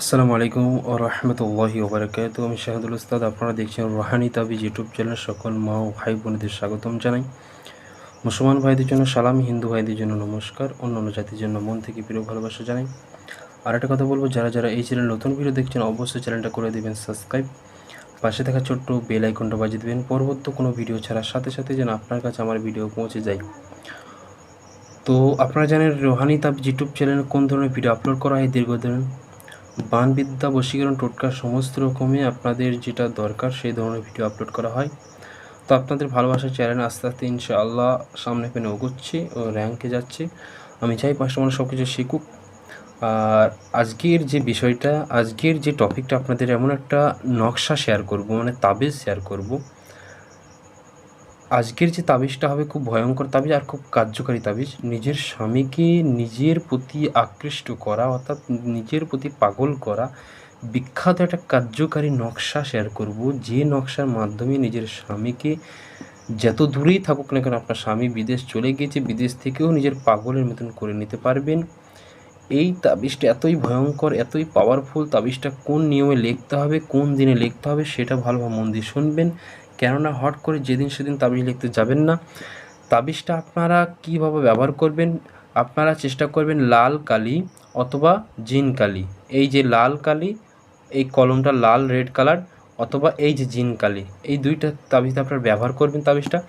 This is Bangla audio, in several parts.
আসসালামু আলাইকুম ও রহমতুল্লাহি ওবরাকাতুহু। আমি শাহিদুল উস্তাদ। আপনারা দেখছেন রুহানি তাবিজ ইউটিউব চ্যানেল। সকল মা ও ভাই বোনেদের স্বাগতম জানাই। মুসলমান ভাইদের জন্য সালাম, হিন্দু ভাইদের জন্য নমস্কার, অন্যান্য জাতির জন্য মন থেকে প্রিয় ভালোবাসা জানাই। আর একটা কথা বলবো, যারা যারা এই চ্যানেল নতুন ভিডিও দেখছেন অবশ্যই চ্যানেলটা করে দেবেন সাবস্ক্রাইব, পাশে থাকা ছোট্ট বেল আইকনটা বাজিয়ে দেবেন পরবর্তী কোনো ভিডিও ছাড়ার সাথে সাথে যেন আপনার কাছে আমার ভিডিও পৌঁছে যায়। তো আপনারা জানেন রুহানি তাবিজ ইউটিউব চ্যানেলে কোন ধরনের ভিডিও আপলোড করা হয় দীর্ঘদিন। বানবিদ্যা, বশীকরণ, টোটকা সমস্ত রকমই আপনাদের যেটা দরকার সেই ধরনের ভিডিও আপলোড করা হয়। তো আপনাদের ভালোবাসার চ্যানেল আস্তে আস্তে ইনশাআল্লাহ সামনে পেনে এগোচ্ছে ও র্যাঙ্কে যাচ্ছে। আমি চাই পাঁচটা মানুষ সব কিছু শিখুক। আর আজকের যে বিষয়টা, আজকের যে টপিকটা, আপনাদের এমন একটা নকশা শেয়ার করব, মানে তাবিজ শেয়ার করব। আজকের যে তাবিজটা হবে খুব ভয়ঙ্কর তাবিজ আর খুব কার্যকারী তাবিজ। নিজের স্বামীকে নিজের প্রতি আকৃষ্ট করা, অর্থাৎ নিজের প্রতি পাগল করা বিখ্যাত একটা কার্যকারী নকশা শেয়ার করব, যে নকশার মাধ্যমে নিজের স্বামীকে যত দূরেই থাকুক না কেন, আপনার স্বামী বিদেশ চলে গিয়েছে, বিদেশ থেকেও নিজের পাগলের মতন করে নিতে পারবেন। এই তাবিজটা এতই ভয়ঙ্কর, এতই পাওয়ারফুল। তাবিজটা কোন নিয়মে লিখতে হবে, কোন দিনে লিখতে হবে সেটা ভালোভাবে মন দিয়ে শুনবেন, কেননা হট করে যেদিন সেদিন তাবিজ লিখতে যাবেন না। তাবিজটা আপনারা কীভাবে ব্যবহার করবেন, আপনারা চেষ্টা করবেন লাল কালি অথবা জিন কালি। এই যে লাল কালি, এই কলমটা লাল রেড কালার, অথবা এই যে জিন কালি, এই দুইটা তাবিজ আপনারা ব্যবহার করবেন। তাবিজটা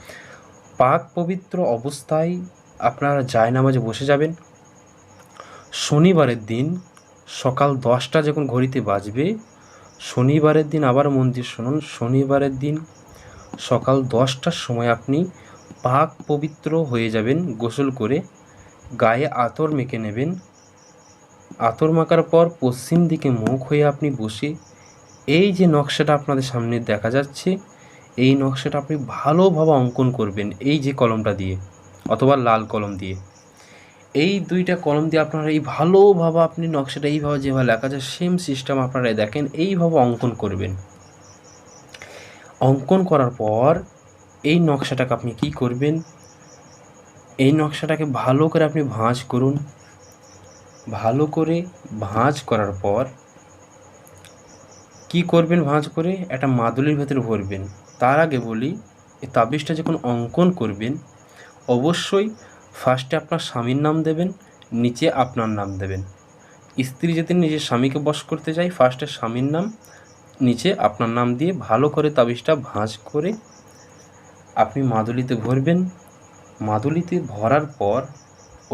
পাক পবিত্র অবস্থায় আপনারা জায়নামাজে বসে যাবেন। শনিবারের দিন সকাল 10টা যখন ঘড়িতে বাজবে, শনিবারের দিন, আবার মন দিয়ে শুনুন, শনিবারের দিন সকাল 10টার সময় আপনি পাক পবিত্র হয়ে যাবেন, গোসল করে গায়ে আতর মেখে নেবেন। আতর মাখার পর পশ্চিম দিকে মুখ হয়ে আপনি বসে এই যে নকশাটা আপনাদের সামনে দেখা যাচ্ছে, এই নকশাটা আপনি ভালোভাবে অঙ্কন করবেন এই যে কলমটা দিয়ে অথবা লাল কলম দিয়ে। এই দুইটা কলম দিয়ে আপনারা এই ভালোভাবে আপনি নকশাটা এইভাবে যেভাবে লেখা যায় সেম সিস্টেম আপনারা দেখেন এইভাবে অঙ্কন করবেন। অঙ্কন করার পর এই নকশাটাকে আপনি কি করবেন, এই নকশাটাকে ভালো করে আপনি ভাঁজ করুন। ভালো করে ভাঁজ করার পর কি করবেন, ভাঁজ করে একটা মাদুলির ভেতরে ভরবেন। তার আগে বলি, এই তাবিজটা যখন অঙ্কন করবেন অবশ্যই ফার্স্টে আপনার স্বামীর নাম দেবেন, নিচে আপনার নাম দেবেন। স্ত্রী যদি নিজের স্বামীকে বশ করতে চায়, ফার্স্টে স্বামীর নাম, নিচে আপনার নাম দিয়ে ভালো করে তাবিজটা ভাঁজ করে আপনি মাদুলিতে ভরবেন। মাদুলিতে ভরার পর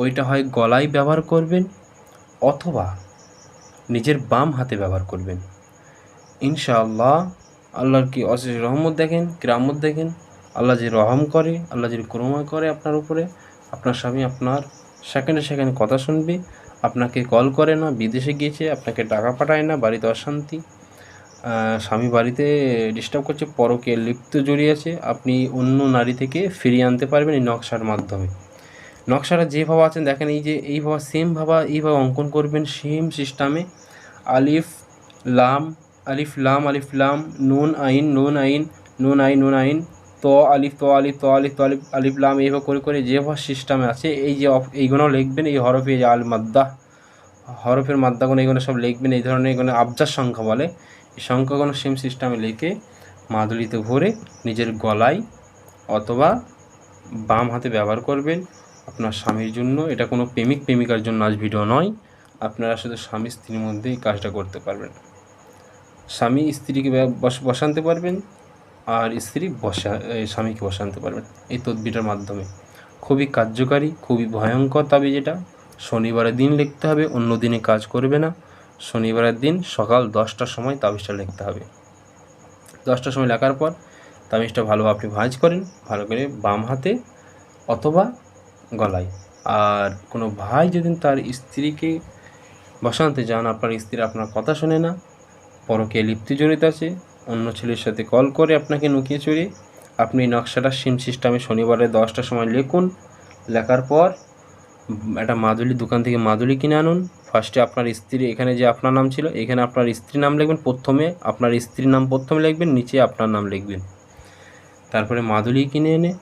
ওইটা হয় গলায় ব্যবহার করবেন অথবা নিজের বাম হাতে ব্যবহার করবেন। ইনশাআল্লাহ আল্লাহর কি অশেষ রহমত দেখেন, কিরামত দেখেন। আল্লাহ যে রহম করে, আল্লাহ যে করুণা করে আপনার উপরে, আপনার স্বামী আপনার সেকেন্ডে সেকেন্ডে কথা শুনবে, আপনাকে কল করে না, বিদেশে গিয়েছে, আপনাকে টাকা পাঠায় না, বাড়িতে অশান্তি, স্বামী বাড়িতে ডিস্টার্ব করছে, পরকে লিপ্ত জড়িয়েছে, আপনি অন্য নারী থেকে ফিরিয়ে আনতে পারবেন এই নকশার মাধ্যমে। নকশাটা যেভাবে আছেন দেখেন, এই যে এইভাবে সেমভাবে এইভাবে অঙ্কন করবেন সেম সিস্টেমে। আলিফ লাম, আলিফ লাম, আলিফ লাম, নুন আইন, নুন আইন, নুন আইন, নুন আইন, ত আলিফ, ত আলিফ, ত আলিফ, ত আলিফ, আলিফ লাম, এইভাবে করে করে যেভাবে সিস্টেমে আছে এই যে এইগুলো লিখবেন। এই হরফে যে আল মাদ্দা, হরফের মাদ্দাগুলো এইগুলো সব লিখবেন। এই ধরনের এগুলো আবজার সংখ্যা বলে, এই সংখ্যাগুলো সেম সিস্টেমে লিখে মাদুলিতে ভরে নিজের গলায় অথবা বাম হাতে ব্যবহার করবেন আপনার স্বামীর জন্য। এটা কোনো প্রেমিক প্রেমিকার জন্য আজ ভিডিও নয়, আপনারা শুধু স্বামী স্ত্রীর মধ্যেই কাজটা করতে পারবেন। স্বামী স্ত্রীকে বসানতে পারবেন আর স্ত্রী স্বামীকে বসানতে পারবেন এই তদবিরটার মাধ্যমে। খুবই কার্যকারী, খুবই ভয়ঙ্কর তাবিজ এটা। শনিবারের দিন লিখতে হবে, অন্য দিনে কাজ করবে না। শনিবারের দিন সকাল 10টার সময় তাবিজটা লিখতে হবে। 10টার সময় লেখার পর তাবিজটা ভালোভাবে আপনি ভাঁজ করেন, ভালো করে বাম হাতে অথবা গলায়। আর কোনো ভাই যদি তার স্ত্রীকে বসাতে যান, আপনার স্ত্রী আপনার কথা শোনে না, পরকে লিপ্তি জড়িত আছে, অন্য ছেলের সাথে কল করে আপনাকে নুকিয়ে চড়িয়ে, আপনি নকশাটা সিম সিস্টেমে শনিবারে 10টার সময় লিখুন। লেখার পর একটা মাদুলি দোকান থেকে মাদুলি কিনে আনুন। ফার্স্টে আপনার স্ত্রী, এখানে যে আপনার নাম ছিল এখানে আপনার স্ত্রীর নাম লিখবেন, প্রথমে আপনার স্ত্রীর নাম প্রথমে লিখবেন, নিচে আপনার নাম লিখবেন। তারপরে মাদুলি কিনে এনে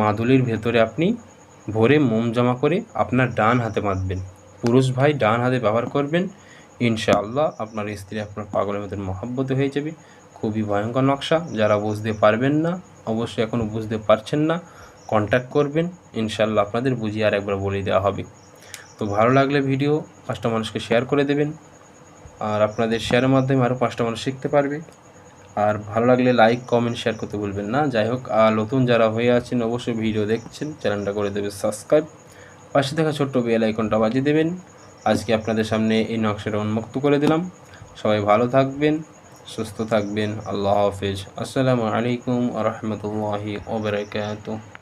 মাদুলির ভেতরে আপনি ভরে মোম জমা করে আপনার ডান হাতে বাঁধবেন। পুরুষ ভাই ডান হাতে ব্যবহার করবেন। ইনশাআল্লাহ আপনার স্ত্রী আপনার পাগলের মতন মহাব্বতে হয়ে যাবে। খুবই ভয়ঙ্কর নকশা। যারা বুঝতে পারবেন না, অবশ্যই এখনও বুঝতে পারছেন না, কন্ট্যাক্ট করবেন, ইনশাআল্লাহ আপনাদের বুঝিয়ে আরেকবার বলে দেওয়া হবে। তো ভালো লাগলে ভিডিও 5টা মানুষকে শেয়ার করে দেবেন, আর আপনাদের শেয়ারের মাধ্যমে আরও 5টা মানুষ শিখতে পারবে। আর ভালো লাগলে লাইক, কমেন্ট, শেয়ার করতে ভুলবেন না। যাই হোক, নতুন যারা হয়ে আছেন অবশ্যই ভিডিও দেখছেন, চ্যানেলটা করে দেবেন সাবস্ক্রাইব, পাশে থাকা ছোট্ট বেল আইকনটা বাজিয়ে দেবেন। আজকে আপনাদের সামনে এই নকশাটা উন্মুক্ত করে দিলাম। সবাই ভালো থাকবেন, সুস্থ থাকবেন। আল্লাহ হাফেজ। আসসালামু আলাইকুম ওয়া রাহমাতুল্লাহি ওয়া বারাকাতুহু।